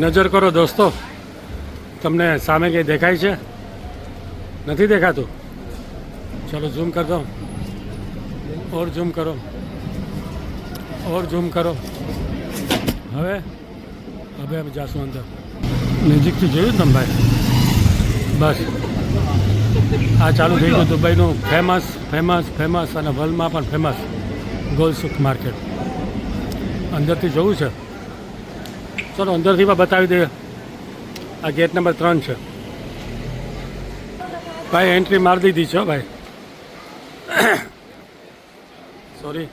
નજર કરો દોસ્તો, તમને સામે કંઈ દેખાય છે? નથી દેખાતું? ચલો ઝૂમ કર દો, ઓર ઝૂમ કરો, ઓર ઝૂમ કરો. હવે અમે જાશું અંદર. નજીકથી જોયું તમે ભાઈ? બસ આ ચાલુ થઈ ગયું દુબઈનું ફેમસ અને વર્લ્ડમાં પણ ફેમસ ગોલસુક માર્કેટ. અંદરથી જોવું છે? ચલો અંદરથી પણ બતાવી દઈએ. આ ગેટ નંબર 3 છે ભાઈ. એન્ટ્રી મારી દીધી છે ભાઈ. સોરી,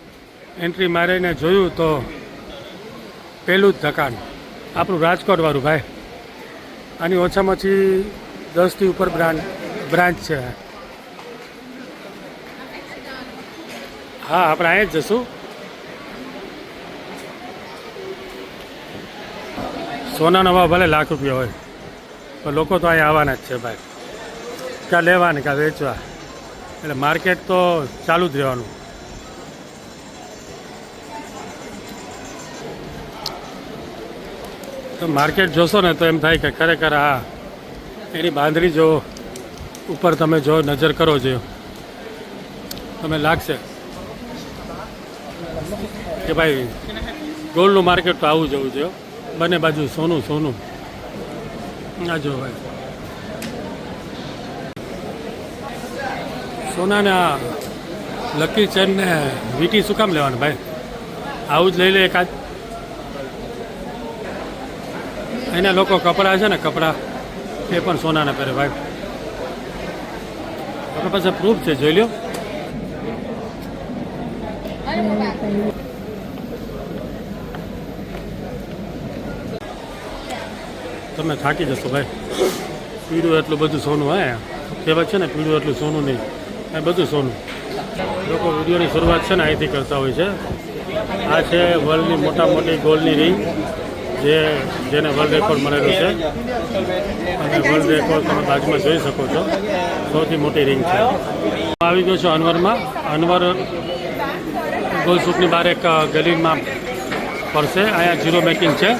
એન્ટ્રી મારીને જોયું તો પહેલું જ દુકાન આપણું રાજકોટવાળું ભાઈ. આની ઓછામાં ઓછી 10થી ઉપર બ્રાન્ચ છે. હા, આપણે અહીંયા જ જશું. સોનાનો ભાવ ભલે લાખ રૂપિયા હોય પણ લોકો તો અહીંયા આવવાના જ છે ભાઈ. કાં લેવાને કાં વેચવા, એટલે માર્કેટ તો ચાલુ જ રહેવાનું. તો માર્કેટ જોશો ને તો એમ થાય કે ખરેખર આ એની બાંધણી જો ઉપર તમે જો નજર કરો છો તમે લાગશે કે ભાઈ ગોલ્ડનું માર્કેટ તો આવું જવું છે. બંને બાજુ સોનું. આ જો ભાઈ સોનાને આ લકી ચેન ને વીટી શું કામ લેવાનું ભાઈ? આવું જ લઈ લે એકાદ. એના લોકો કપડાં છે ને, કપડાં એ પણ સોનાના પહેરે ભાઈ. આપણા પાસે પ્રૂફ છે, જોઈ લો. તમે થાકી જશો ભાઈ. પીળું એટલું બધું સોનું હોય. કહેવત છે ને, પીળું એટલું સોનું નહીં, એ બધું સોનું. લોકો વિડીયોની શરૂઆત છે ને અહીંથી કરતા હોય છે. આ છે વર્લ્ડની મોટી ગોલ્ડની રિંગ, જેને વર્લ્ડ રેકોર્ડ મળેલો છે. અને વર્લ્ડ રેકોર્ડ તમે બાજુમાં જોઈ શકો છો. સૌથી મોટી રિંગ છે. આવી ગયો છો અનવરમાં. અનવર ગોલસુકની બહાર એક ગલીમાં પડશે. અહીંયા ઝીરો મેકિંગ છે.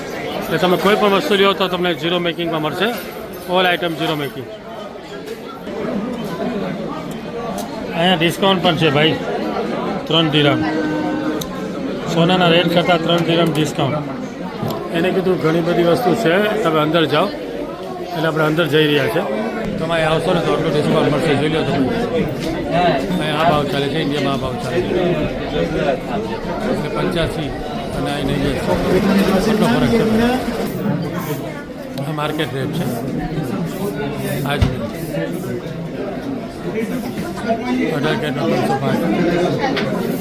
એટલે તમે કોઈ પણ વસ્તુ લ્યો તો તમને ઝીરો મેકિંગમાં મળશે. All item zero making. અહીંયા ડિસ્કાઉન્ટ પણ છે ભાઈ. 3 દિરહમ સોનાના રેટ કરતાં 3 દિરહમ ડિસ્કાઉન્ટ. એને કીધું ઘણી બધી વસ્તુ છે, તમે અંદર જાઓ. એટલે આપણે અંદર જઈ રહ્યા છે. તમે અહીં આવશો ને તો આટલું ડિસ્કાઉન્ટ મળશે. જોઈ લો તમે. અહીં આ ભાવ ચાલે છે, ઇન્ડિયામાં આ ભાવ ચાલે છે. એટલે 85 અને અહીં એટલો ફરક છે. આ માર્કેટ રેટ છે. આજ 18 કેરેટનો 505.